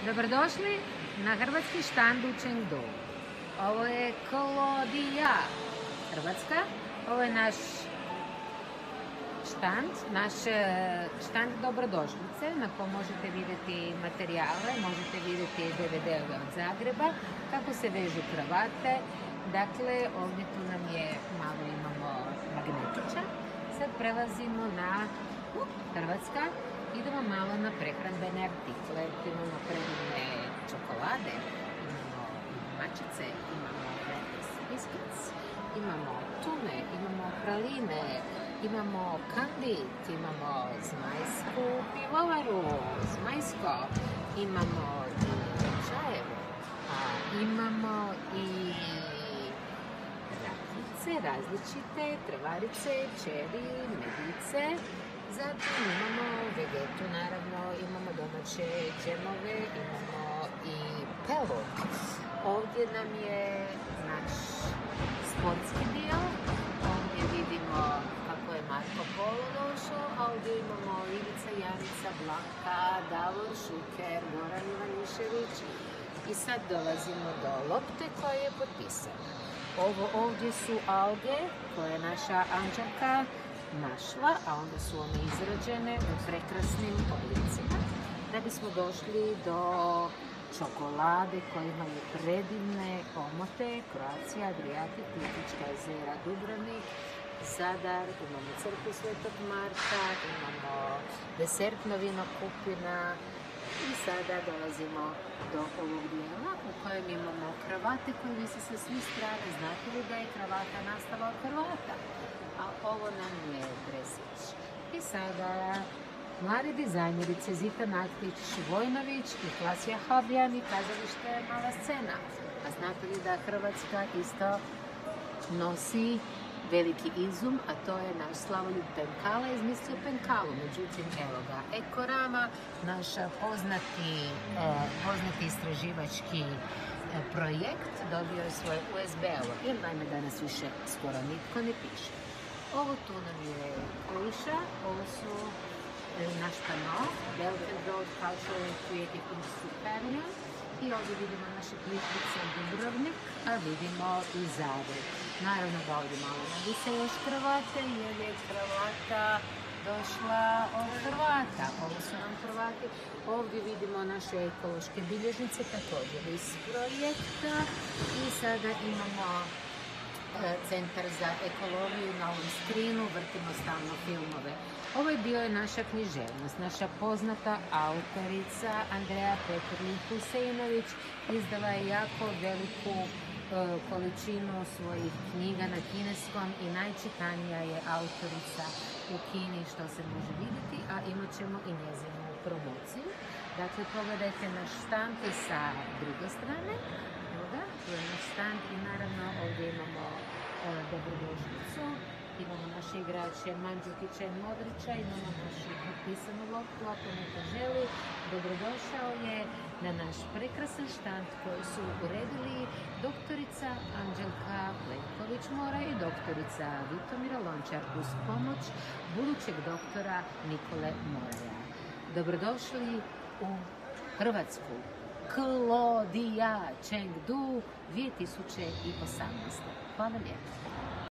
Dobrodošli na hrvatski štand u Chengdu. Ovo je Klodija, Hrvatska. Ovo je naš štand dobrodošlice na kojem možete vidjeti materijale, možete vidjeti DVD-ove od Zagreba, kako se vežu kravate. Dakle, ovdje tu nam je malo imamo magnetića. Sad prelazimo na Hrvatska. Idemo malo na prehrambene artikle. Imamo predivne čokolade, imamo mačice, imamo biskvic, imamo tune, imamo praline, imamo kandit, imamo zmajsku pivovaru, zmajsko, imamo i čajevo, imamo i ratnice, različite, trevarice, čeri, medice. Zatim imamo vegetu, naravno, imamo domaće džemove, imamo i pelu. Ovdje nam je naš sportski dio, ovdje vidimo kako je Marko Polo došao, a ovdje imamo Ivica, Janica, Blanka, Davor Šuker, Goran Ivanišević i sad dolazimo do lopte koja je potpisana. Ovo ovdje su alge koje je naša Anđelka našla, a onda su one izrađene u prekrasnim oblicima, da bismo došli do čokolade koje imaju predivne omote, Croatia, Adriatic, Plitvička jezera, Dubrovnik, Zadar, imamo crkvu Svetog Marka, imamo desertno vino Kupina i sada dolazimo do ovog dijela u kojem imamo kravate koje vise sa svih strana. Znate li da je kravata nastala od Hrvata? A ovo nam je dresić. I sada mladi dizajnerice Zita Naktić Vojnović i Klasija Habjan i kazalište Mala scena. A znate li da Hrvatska isto nosi veliki izum, a to je naš Slavoljub Penkala izmislio penkalu. Međutim, evo ga, Ekorama, naš poznati istraživački projekt, dobio je svoje USB-ovo, jer naime danas više skoro nitko ne piše. Ovo tu nam je Kliša, ovo su naš pano, Belgrade Road Cultural and Creative Institute Avenue, i ovdje vidimo naše Plitvice Dubrovnik, a vidimo i Zagreb. Naravno da ovdje malo navise još kravate, jer je kravata došla od Hrvata. Ovo su nam Hrvati. Ovdje vidimo naše ekološke bilježnice, također iz projekta. I sada imamo Centar za ekologiju na ovom skrinu, vrtimo stalno filmove. Ovaj dio je naša književnost. Naša poznata autorica Andreja Petrlin-Huseinović izdala je jako veliku količinu svojih knjiga na kineskom i najčitanija je autorica u Kini, što se može vidjeti, a imat ćemo i njezinu promociju. Dakle, pogledajte naš štand i sa druge strane. Tu je naš štand i naravno ovdje imamo dobrodošlicu, imamo naše igrače Mandžukića i Modrića, imamo našu potpisanu loptu, ako neko želi, dobrodošao je na naš prekrasan štand koji su uredili doktorica Anđelka Plenković-Mora i doktorica Vitomira Lončar uz pomoć budućeg doktora Nikole Moraja. Dobrodošli u Hrvatsku. Klodija, Chengdu 2018. Hvala lijepo.